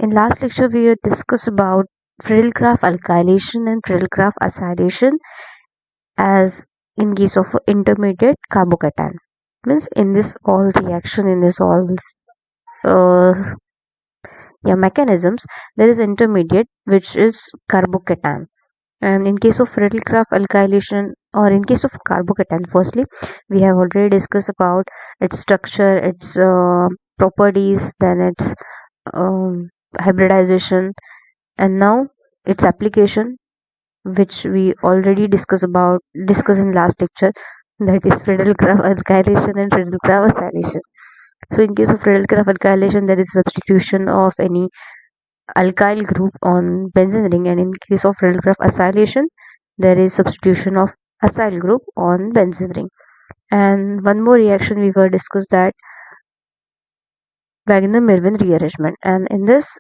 In last lecture, we had discussed about Friedel-Crafts alkylation and Friedel-Crafts acylation as in case of intermediate carbocation. Means in this all reaction, in this all mechanisms, there is intermediate which is carbocation. And in case of Friedel-Crafts alkylation or in case of carbocation, firstly, we have already discussed about its structure, its properties, then its hybridization, and now its application, which we already discussed in last lecture, that is Friedel-Crafts alkylation and Friedel-Crafts acylation. So in case of Friedel-Crafts alkylation, there is substitution of any alkyl group on benzene ring, and in case of Friedel-Crafts acylation, there is substitution of acyl group on benzene ring. And one more reaction we were discussed, that Wagner-Melvin rearrangement, and in this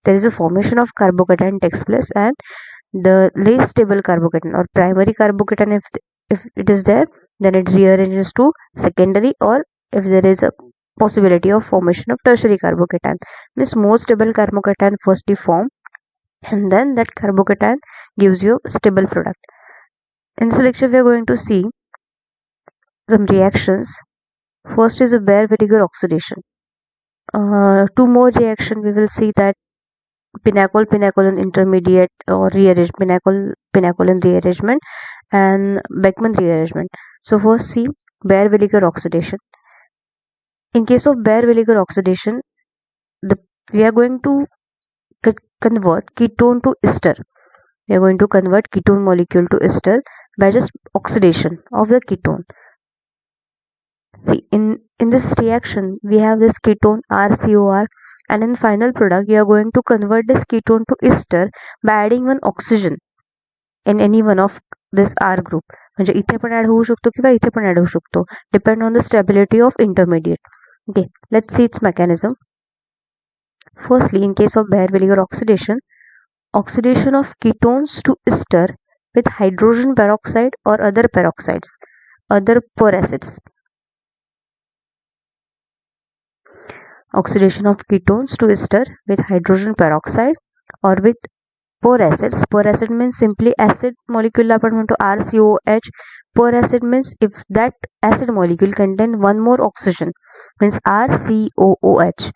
there is a formation of carbocation takes place, and the less stable carbocation or primary carbocation, if it is there, then it rearranges to secondary, or if there is a possibility of formation of tertiary carbocation, means more stable carbocation firstly form, and then that carbocation gives you stable product. In this lecture, we are going to see some reactions. First is a Baeyer vinegar oxidation. Two more reaction we will see, that pinacol intermediate or pinacoline rearrangement and Beckmann rearrangement. So first see Baeyer vinegar oxidation. In case of Baeyer vinegar oxidation, we are going to convert ketone to ester. We are going to convert ketone molecule to ester by just oxidation of the ketone. See, in this reaction, we have this ketone RCOR, and in final product, we are going to convert this ketone to ester by adding one oxygen in any one of this R group. म्हणजे इथे पण add होऊ शकतो किंवा इथे पण add होऊ शकतो, depend on the stability of intermediate. Okay, let's see its mechanism. Firstly, in case of Baeyer vinegar oxidation, oxidation of ketones to ester with hydrogen peroxide or other peroxides, other pore acids. Oxidation of ketones to ester with hydrogen peroxide or with pore acids. Pore acid means simply acid molecule आपण म्हणतो RCOH. Pore acid means if that acid molecule contain one more oxygen, means RCOOH,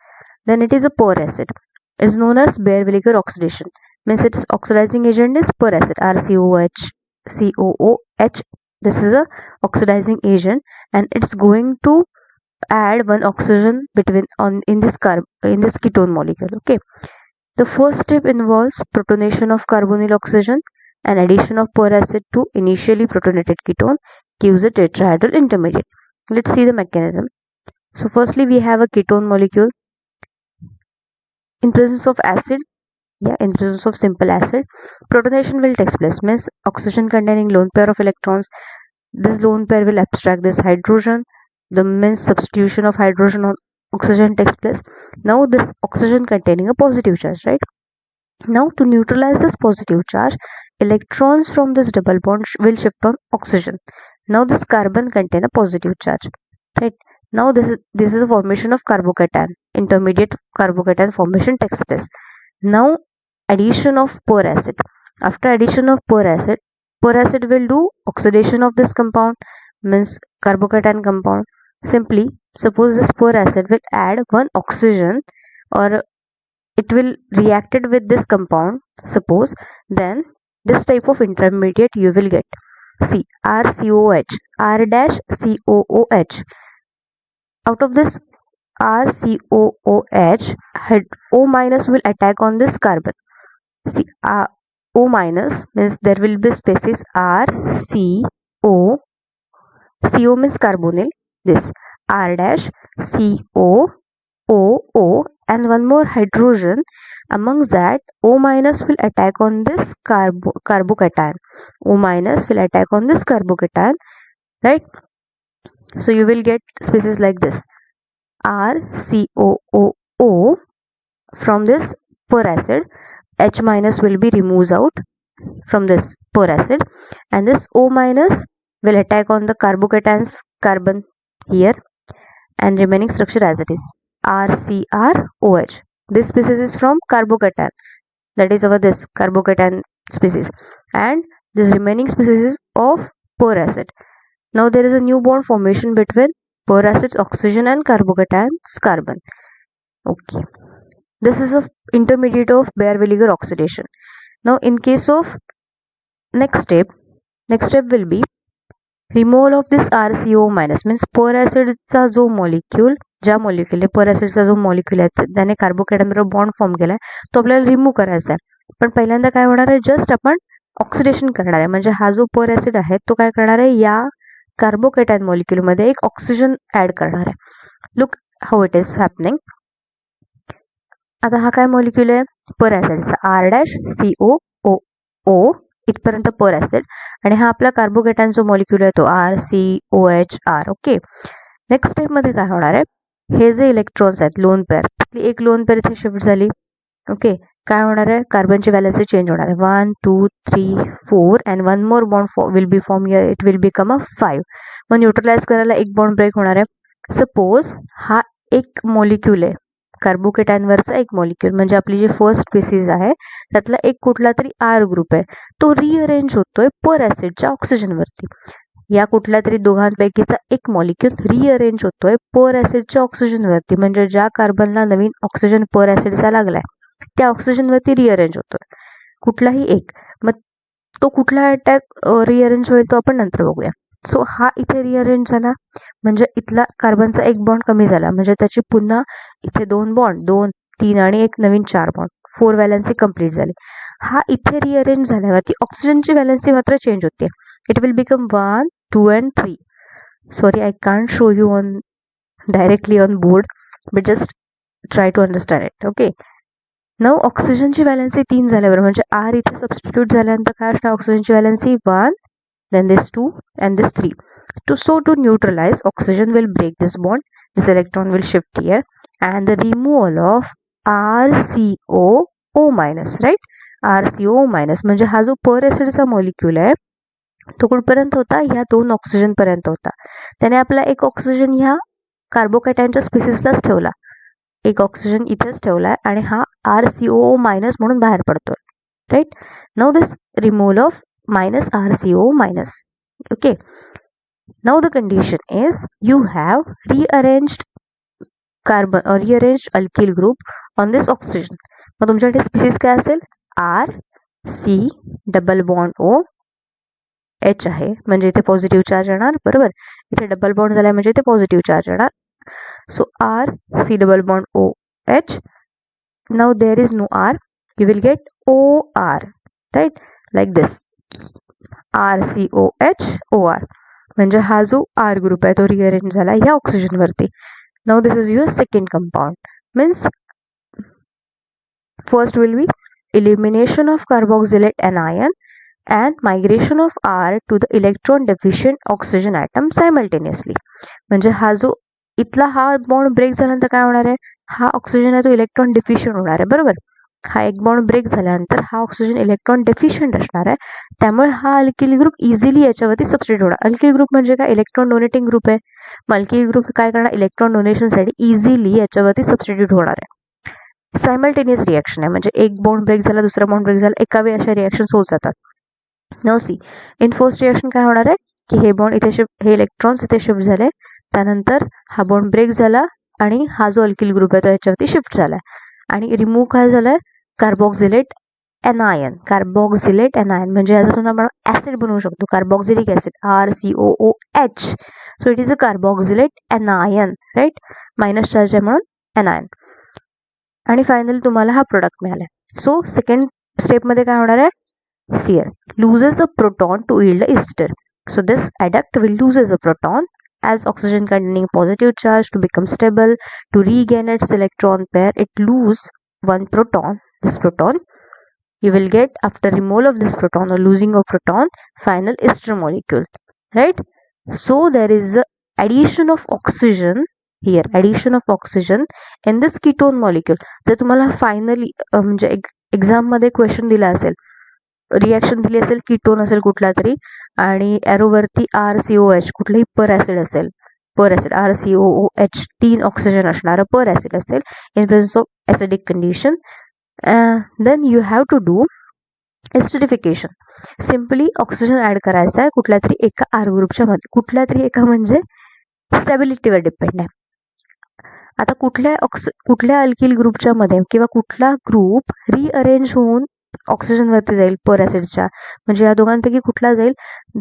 then it is a pore acid. It is known as Baeyer vinegar oxidation. Means its oxidizing agent is pore acid, RCOOH, COOH. This is a oxidizing agent, and it's going to add one oxygen in this ketone molecule. Okay, the first step involves protonation of carbonyl oxygen, and addition of pore acid to initially protonated ketone gives a tetrahedral intermediate. Let's see the mechanism. So firstly, we have a ketone molecule. In presence of acid, in presence of simple acid, protonation will take place, means oxygen containing lone pair of electrons. This lone pair will abstract this hydrogen. The means substitution of hydrogen on oxygen takes place. Now this oxygen containing a positive charge, right? Now to neutralize this positive charge, electrons from this double bond will shift on oxygen. Now this carbon contain a positive charge, right? Now this is a formation of carbocation. Intermediate carbocation formation takes place. Now addition of pore acid. After addition of pore acid will do oxidation of this compound, means carbocation compound. Simply suppose this pore acid will add one oxygen, or it will reacted with this compound, suppose, then this type of intermediate you will get. See, RCOH, R-COOH. Out of this RCOOH, O minus will attack on this carbon. See, O minus means there will be species RCO. CO means carbonyl. This R-COOO, and one more hydrogen. Amongst that, O minus will attack on this carbocation. O minus will attack on this carbocation, right? So you will get species like this, RCOOO. From this pore acid, H minus will be removed out from this pore acid, and this O minus will attack on the carbocation's carbon here, and remaining structure as it is, RCROH. This species is from carbocation, that is our this carbocation species, and this remaining species is of pore acid. Now there is a new bond formation between pore acid's oxygen and carbocation's carbon. Okay, this is a intermediate of Baeyer-Williger oxidation. Now in case of next step will be removal of this RCO minus, means pore acidचा जो molecule, ज्या molecule pore acidचा जो molecule आहे त्याने carbocation बरोबर bond form केलाय तो आपल्याला remove करायचा आहे. पण पहिल्यांदा काय होणार आहे, जस्ट आपण ऑक्सिडेशन करणार आहे. म्हणजे हा जो pore acid आहे तो काय करणार आहे, या कार्बोकॅटायन मॉलिक्यूल मध्ये एक ऑक्सिजन ऍड करणार आहे. Look how it is happening. आता हा काय मॉलिक्यूल आहे, pore acidचा R-CO-O इथपर्यंत pore acid, आणि हा आपला कार्बोकॅटायनचा मॉलिक्यूल आहे तो RCOHR. ओके, नेक्स्ट स्टेप मध्ये काय होणार आहे, हे जे इलेक्ट्रॉन्स आहेत लोन पेअर, तिथली एक लोन पेअर इथे शिफ्ट झाली. ओके, काय होणार आहे, कार्बनची व्हॅलेन्सी चेंज होणार आहे. 1 2 3 4 and one more bond will be form here, it will become a 5. मग न्यूट्रलाइज करायला एक बॉन्ड ब्रेक होणार आहे. सपोज हा एक मॉलिक्यूल आहे कार्बोकॅटायनवरचा, एक मॉलिक्यूल म्हणजे आपली जी फर्स्ट स्पीसीज आहे त्यातला एक कुठला तरी R ग्रुप आहे, तो रिअरेंज होतोय pore acidच्या ऑक्सिजनवरती. या कुठल्या तरी दोघांपैकीचा एक मॉलिक्यूल रिअरेंज होतोय pore acidच्या ऑक्सिजनवरती, म्हणजे ज्या कार्बनला नवीन ऑक्सिजन pore acidचा लागलाय त्या ऑक्सिजनवरती रिअरेंज होतोय कुठलाही एक. मग तो कुठला अटॅक रिअरेंज होईल तो आपण नंतर बघूया. सो हा इथे रिअरेंज झाला म्हणजे इथला कार्बनचा एक बॉन्ड कमी झाला, म्हणजे त्याची पुन्हा इथे 2 बॉन्ड, 2 3 आणि एक नवीन 4 बॉन्ड, 4 व्हॅलेन्सी कंप्लीट झाली. हा इथे रिअरेंज झाल्यावरती ऑक्सिजनची व्हॅलेन्सी मात्र चेंज होते. It will become 1 2 and 3. Sorry, I can't show you on directly on board, but just try to understand it. Okay, now ऑक्सिजनची व्हॅलेन्सी 3 झाल्यावर म्हणजे R इथे सबस्टिट्यूट झाल्यानंतर काय असणार, ऑक्सिजनची valency 1, then this 2 and this 3. To neutralize, oxygen will break this bond, this electron will shift here, and the removal of RCOO minus, right? RCOO minus म्हणजे हा जो pore acidचा मॉलिक्यूल आहे तो कुठपर्यंत होता, ह्या 2 ऑक्सिजन पर्यंत होता. त्याने आपला एक ऑक्सिजन ह्या कार्बोकॅटायनच्या स्पीसीसलाच ठेवला, एक ऑक्सिजन इथेच ठेवलाय आणि हा RCOO मायनस म्हणून बाहेर पडतोय. Right, now this removal of minus RCO minus. Okay, now the condition is you have rearranged carbon or rearranged alkyl group on this oxygen. मग तुमच्याकडे स्पीसीज काय असेल, R C double bond O H आहे म्हणजे इथे positive charge येणार, बरोबर. इथे double bond झाला म्हणजे इथे पॉझिटिव्ह चार्ज येणार. सो R C double bond O H. now there is no R, you will get OR, right, like this, RCOHOR. म्हणजे हा जो R ग्रुप आहे तो रिअरेंज झाला ह्या ऑक्सिजन वरती. Now this is your second compound. Means first will be elimination of carboxylate anion and migration of R to the electron deficient oxygen atom simultaneously. म्हणजे हा जो इथला हा बॉन्ड ब्रेक झाल्यानंतर काय होणार आहे, हा ऑक्सिजन आहे तो इलेक्ट्रॉन डिफिशियंट होणार आहे, बरोबर. हा एक बॉन्ड ब्रेक झाल्यानंतर हा ऑक्सिजन इलेक्ट्रॉन डेफिशियंट असणार आहे, त्यामुळे हा अल्किल ग्रुप इझिली याच्यावरती सबस्टिट्यूट होणार. अल्किल ग्रुप म्हणजे काय, इलेक्ट्रॉन डोनेटिंग ग्रुप आहे. मग अल्किल ग्रुप काय करणार, इलेक्ट्रॉन डोनेशनसाठी इझिली याच्यावरती सबस्टिट्यूट होणार आहे. सायमल्टेनियस रिएक्शन आहे, म्हणजे एक बॉन्ड ब्रेक झाला दुसरा बॉन्ड ब्रेक झाला, एका वेळी अशा रिएक्शन्स होत जातात. Now see, in first reaction काय होणार आहे की हे बॉन्ड इथे शिफ्ट, हे इलेक्ट्रॉन्स इथे शिफ्ट झाले, त्यानंतर हा बॉन्ड ब्रेक झाला आणि हा जो अल्किल ग्रुप आहे तो याच्यावरती शिफ्ट झाला आणि रिमूव्ह काय झालाय, कार्बोक्सिलेट एनायन. कार्बोक्सिलेट एनायन म्हणजे याच्यातून आपण ऍसिड बनवू शकतो, carboxylic acid, RCOOH. So it is a carboxylate anion, right, minus charge आहे म्हणून एनायन. आणि फायनली तुम्हाला हा प्रोडक्ट मिळाला. सो सेकंड स्टेप मध्ये काय होणार आहे, Cl loses a proton to yield a ester. So this adduct will loses a proton as oxygen containing positive charge to become stable. To regain its electron pair, it lose one proton. This proton you will get after removal of this proton or losing of proton, final ester molecule, right? So there is a addition of oxygen here, addition of oxygen in this ketone molecule. जर तुम्हाला finally म्हणजे exam मध्ये question दिला असेल, reaction दिली असेल, ketone असेल कुठला तरी आणि एरोवरती RCOH कुठलंही पर ऍसिड असेल, पर ॲसिड RCOOH 3 ऑक्सिजन असणारं पर ॲसिड असेल in presence of acidic condition, then you have to do esterification. Simply oxygen add करायचा आहे कुठल्या तरी एका R ग्रुपच्या मध्ये, कुठल्या तरी एका म्हणजे स्टॅबिलिटीवर डिपेंड आहे. आता कुठल्या अल्किल ग्रुपच्या मध्ये किंवा कुठला ग्रुप रिअरेंज होऊन ऑक्सिजनवरती जाईल पर ॲसिडच्या, म्हणजे या दोघांपैकी कुठला जाईल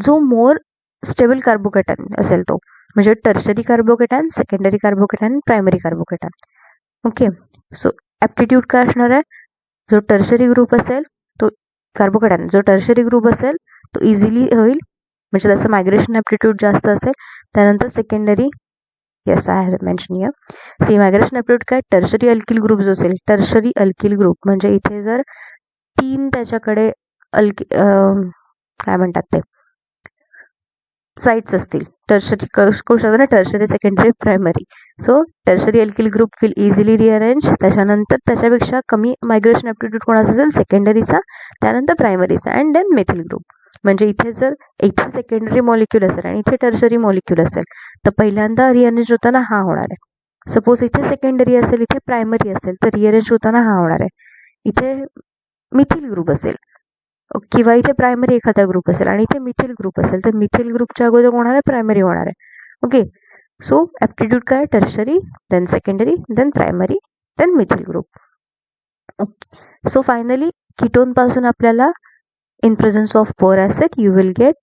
जो मोर स्टेबल कार्बोकेटॅन असेल तो, म्हणजे tertiary कार्बोकेटॅन, secondary कार्बोकेटॅन, primary कार्बोकेटॅन. Okay, so aptitude काय असणार आहे, जो टर्शरी ग्रुप असेल तो कार्बोकेटॅन, जो टर्शरी ग्रुप असेल तो इझिली होईल, म्हणजे त्याचं मायग्रेशन ॲप्टिट्यूड जास्त असेल. त्यानंतर secondary, yes I have mention here, see migration aptitude काय, टर्शरी अल्किल ग्रुप जो असेल, टर्शरी अल्किल ग्रुप म्हणजे इथे जर 3 त्याच्याकडे काय म्हणतात ते साईट्स असतील, टर्शरी करू शकतो ना, tertiary, secondary, primary. So tertiary alkyl group will easily rearrange. त्याच्यानंतर त्याच्यापेक्षा कमी मायग्रेशन ॲप्टिट्यूड कोणाचा असेल, सेकंडरीचा, त्यानंतर प्रायमरीचा, अँड देन मेथिल ग्रुप. म्हणजे इथे जर इथे सेकंडरी मॉलिक्यूल असेल आणि इथे टर्शरी मॉलिक्यूल असेल तर पहिल्यांदा रिअरेंज होताना हा होणार आहे. सपोज इथे सेकंडरी असेल, इथे प्रायमरी असेल तर रिअरेंज होताना हा होणार आहे. इथे मिथिल ग्रुप असेल किंवा इथे प्रायमरी एखादा ग्रुप असेल आणि इथे मिथिल ग्रुप असेल तर मिथिल ग्रुपच्या अगोदर होणार आहे, प्रायमरी होणार आहे. ओके, सो ॲप्टिट्यूड काय, tertiary, then secondary, then primary, then methyl group. Okay, so finally ketone पासून आपल्याला in presence of pore acid you will get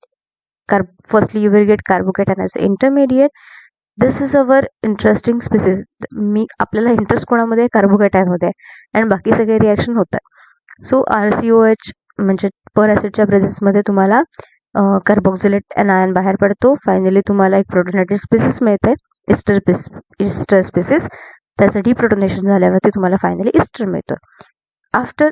firstly you will get carbocation as intermediate. This is our interesting species. मी आपल्याला interest कोणामध्ये, कार्बोकेटॅन मध्ये, आणि बाकी सगळे reaction होतात. सो RCOH म्हणजे पर ॲसिडच्या प्रेझेन्समध्ये तुम्हाला कार्बोक्सिलेट एनायन बाहेर पडतो. फायनली तुम्हाला एक प्रोटोनेटेड स्पीसीस मिळते, इस्टर स्पीसीस. त्याचं डिप्रोटोनेशन झाल्यावरती तुम्हाला फायनली इस्टर मिळतो. आफ्टर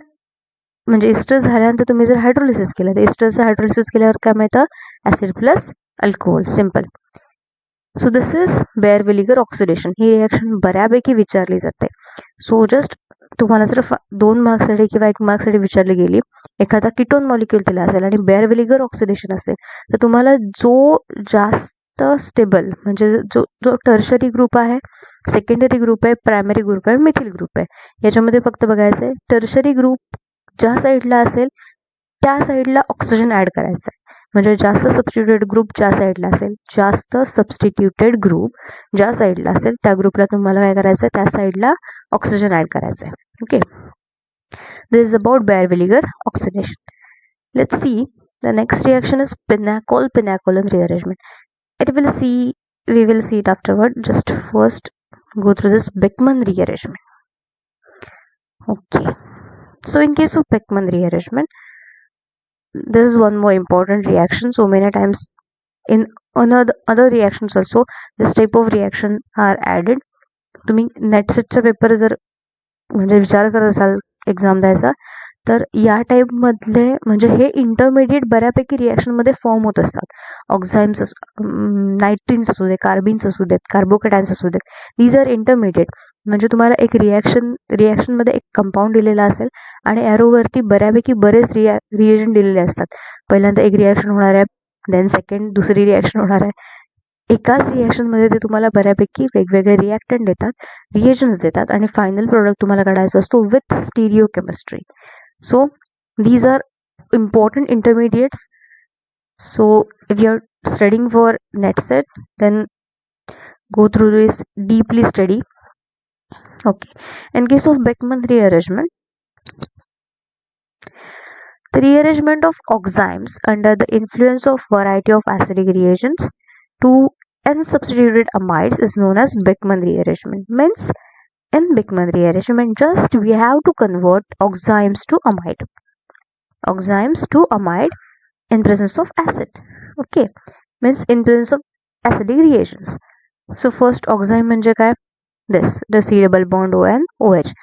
म्हणजे इस्टर झाल्यानंतर तुम्ही जर हायड्रोलिसिस केलं तर इस्टरचं हायड्रोलिसिस केल्यावर काय मिळतं, acid plus alcohol, simple. So this is Baeyer Villiger oxidation. ही रिॲक्शन बऱ्यापैकी विचारली जाते. सो जस्ट तुम्हाला जर 2 मार्क्ससाठी किंवा 1 मार्क्ससाठी विचारली गेली, एखादा कीटोन मॉलिक्यूल दिला असेल आणि बेअर विलिगर ऑक्सिडेशन असेल तर तुम्हाला जो जास्त स्टेबल म्हणजे जो टर्शरी ग्रुप आहे, सेकंडरी ग्रुप आहे, प्रायमरी ग्रुप आहे, मिथिल ग्रुप आहे, याच्यामध्ये फक्त बघायचं आहे टर्शरी ग्रुप ज्या साईडला असेल त्या साईडला ऑक्सिजन ॲड करायचा आहे. म्हणजे जास्त सबस्टिट्यूटेड ग्रुप ज्या साईडला असेल, जास्त सबस्टिट्यूटेड ग्रुप ज्या साईडला असेल त्या ग्रुपला तुम्हाला काय करायचं आहे, त्या साईडला ऑक्सिजन ॲड करायचं आहे. Okay, this is about Baeyer Villiger oxidation. Let's see the next reaction is pinacolone rearrangement. We will see it afterward. Just first go through this Beckmann rearrangement. Okay, so in case of Beckmann rearrangement, this is one more important reaction. So many times in other reactions also this type of reaction are added. तुम्ही नेटसेटचा paper जर म्हणजे विचार करत असाल exam द्यायचा तर या टाईपमधले म्हणजे हे इंटरमिडिएट बऱ्यापैकी रिॲक्शनमध्ये फॉर्म होत असतात. ऑक्झाईम्स नायट्रीन्स असू दे, कार्बिन्स असू देत, कार्बोकेटॅन्स असू देत, दीज आर इंटरमिडिएट. म्हणजे तुम्हाला एक रिॲक्शनमध्ये एक कंपाऊंड दिलेला असेल आणि ॲरोवरती बऱ्यापैकी बरेच रिएजन दिलेले असतात. पहिल्यांदा एक रिॲक्शन होणार आहे, देन सेकंड दुसरी रिॲक्शन होणार आहे. एकाच रिॲक्शनमध्ये ते तुम्हाला बऱ्यापैकी वेगवेगळे रिॲक्टंट देतात, रिएजन्स देतात आणि फायनल प्रोडक्ट तुम्हाला काढायचा असतो with stereo chemistry. So these are important intermediates. So if you are studying for NetSet, then go through this deeply study. Okay, in case of Beckmann rearrangement, the rearrangement of oximes under the influence of variety of acidic reagents to unsubstituted amides is known as Beckmann rearrangement. Means in Beckmann rearrangement, just we have to convert oximes to amide. Oximes to amide in presence of acid. Okay, means in presence of acidic reagents. So first oxime म्हणजे काय, this the C double bond O and OH,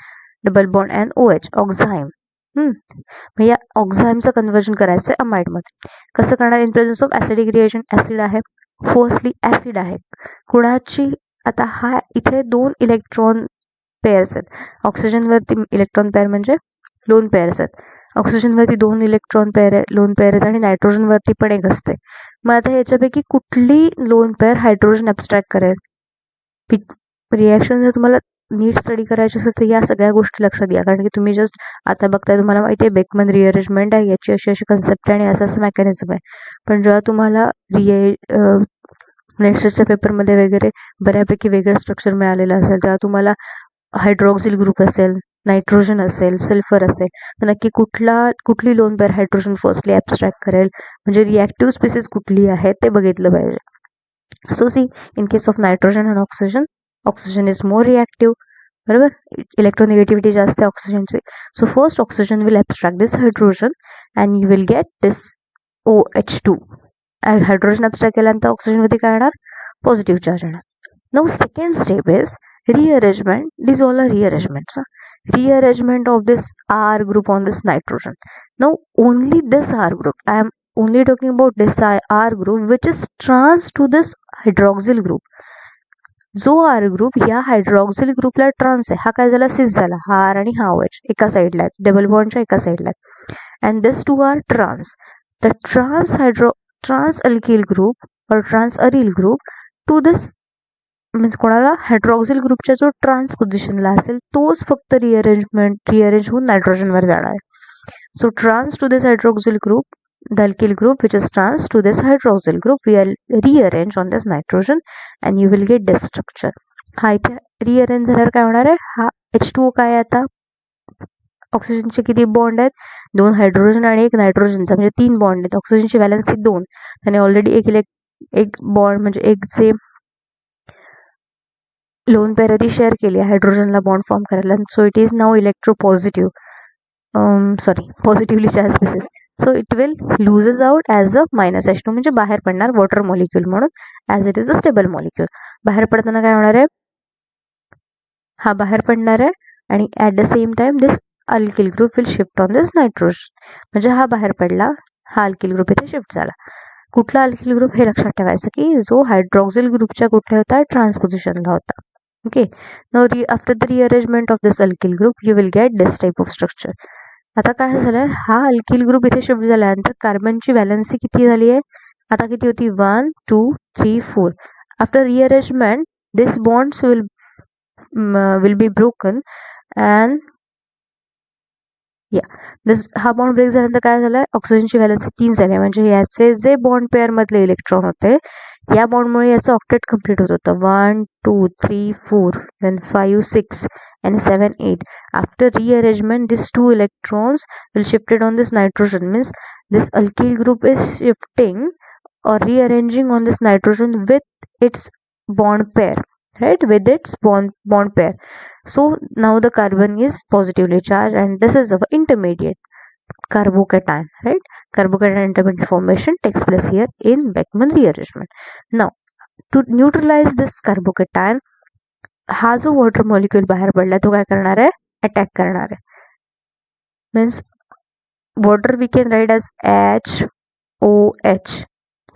double bond and OH, oxime. मग या ऑक्झाईमचं conversion करायचं आहे अमाइडमध्ये. कसं करणार, in presence of acidic reagent. Acid आहे, firstly acid आहे कुणाची, आता हा इथे 2 इलेक्ट्रॉन पेअर्स आहेत. ऑक्सिजनवरती इलेक्ट्रॉन पेअर म्हणजे लोन पेअर्स आहेत. ऑक्सिजनवरती 2 इलेक्ट्रॉन पेअर आहे, लोन पेअर आहेत आणि नायट्रोजनवरती पण एक असते. मग आता याच्यापैकी कुठली लोन पेअर हायड्रोजन ॲब्स्ट्रॅक्ट करेल रिॲक्शन जर तुम्हाला नीट स्टडी करायची असेल तर या सगळ्या गोष्टी लक्षात घ्या, कारण की तुम्ही जस्ट आता बघताय तुम्हाला माहिती आहे बेकमन रिअरेंजमेंट आहे, याची अशी अशी कन्सेप्ट आहे आणि असं असं मेकॅनिझम आहे. पण जेव्हा तुम्हाला नेक्स्टच्या पेपरमध्ये वगैरे बऱ्यापैकी वेगळं स्ट्रक्चर मिळालेलं असेल, तेव्हा तुम्हाला हायड्रॉक्सिल ग्रुप असेल, नायट्रोजन असेल, सल्फर असेल, तर नक्की कुठली lone pair hydrogen firstly abstract करेल, म्हणजे रिॲक्टिव्ह स्पेसिस कुठली आहे ते बघितलं पाहिजे. So see, in case of nitrogen and oxygen is more reactive, बरोबर, इलेक्ट्रोनिगेटिव्हिटी जास्त आहे ऑक्सिजनची. So first oxygen will abstract this hydrogen and you will get this OH2. Hydrogen abstract केल्यानंतर ऑक्सिजनमध्ये काय येणार, पॉझिटिव्ह चार्ज येणार. Now second step is rearrangement. These all are rearrangements. Rearrangement of this R group on this nitrogen. Now only this R group, I am only talking about this R group which is trans to this hydroxyl group. जो R group या hydroxyl ग्रुपला trans आहे, हा काय झाला, सिस झाला. हा R आणि हा OH एका साईडला आहेत, डबल बॉन्डच्या एका साईडला आहेत. And this two are trans. The trans alkyl group और trans aryl group to this means कोणाला, हायड्रॉक्सिल ग्रुपच्या जो ट्रान्स पोझिशनला असेल तोच फक्त रिअरेंज होऊन नायट्रोजनवर जाणार आहे. So trans to this hydroxyl group, the alkyl group which is trans to this hydroxyl group we rearrange on this nitrogen and you will get this structure. हा इथे रिअरेंज झाल्यावर काय होणार आहे, हा H2O काय आहे, आता ऑक्सिजनचे किती बॉन्ड आहेत, 2 हायड्रोजन आणि 1 नायट्रोजनचा, म्हणजे 3 बॉन्ड आहेत. ऑक्सिजनची व्हॅलन्सी 2, त्याने ऑलरेडी एक बॉन्ड म्हणजे एक जे लोन पेअर ती शेअर केली आहे हायड्रोजनला बॉन्ड फॉर्म करायला. So it is now electropositive, positively charge species. So it will loses out as a -H2, म्हणजे बाहेर पडणार वॉटर मॉलिक्यूल म्हणून, as it is a stable molecule. बाहेर पडताना काय होणार आहे, हा बाहेर पडणार आहे आणि at the same time this alkyl group will shift on this nitrogen. म्हणजे हा बाहेर पडला, हा अल्किल ग्रुप इथे शिफ्ट झाला. कुठला अल्किल ग्रुप हे लक्षात ठेवायचं की जो हायड्रॉक्सिल ग्रुपच्या कुठे होता, ट्रान्सपोजिशनला होता. Okay, now after the rearrangement of this alkyl group you will get this type of structure. आता काय झालं, हा अल्किल ग्रुप इथे शिफ्ट झाल्यानंतर कार्बनची व्हॅलन्सी किती झाली आहे, आता किती होती, 1 2 3 4. After rearrangement this bonds will be broken and हा बॉन्ड ब्रेक झाल्यानंतर काय झालं, ऑक्सिजनची व्हॅलन्सी 3 झाली, म्हणजे याचे जे बॉन्ड पेअर मधले इलेक्ट्रॉन होते या बॉन्डमुळे याचं ऑक्टेट कम्प्लीट होत होतं, 1 2 3 4 then 5 6 and 7 8. After rearrangement these 2 electrons will shifted on this nitrogen, means this alkyl group is shifting or rearranging on this nitrogen with its bond pair, right, with its bond pair. So now the carbon is positively charged and this is our intermediate carbocation, right? Carbocation intermediate formation takes place here in Beckmann rearrangement. Now to neutralize this carbocation, हा जो water molecule बाहेर पडला तो काय करणार आहे, attack करणार आहे. Means water we can write as HOH.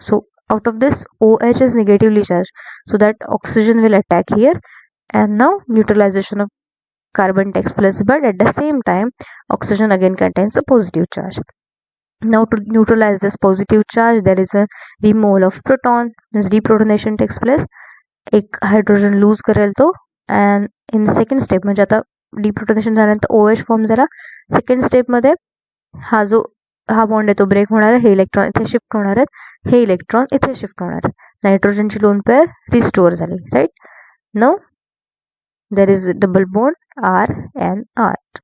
So out of this OH is negatively charged, so that oxygen will attack here and now neutralization of carbon takes place, but at the same time oxygen again contains a positive charge. Now to neutralize this positive charge there is a removal of proton, means deprotonation takes place. एक hydrogen loose करेल तो and in second step, म्हणजे आता डिप्रोटोनेशन झाल्यानंतर OH form झाला. Second स्टेपमध्ये हा bond आहे तो ब्रेक होणार आहे, हे इलेक्ट्रॉन इथे शिफ्ट होणार आहेत, हे इलेक्ट्रॉन इथे शिफ्ट होणार आहेत, नायट्रोजनची लोन पेअर रिस्टोअर झाली, right. Now there is double bond R and R.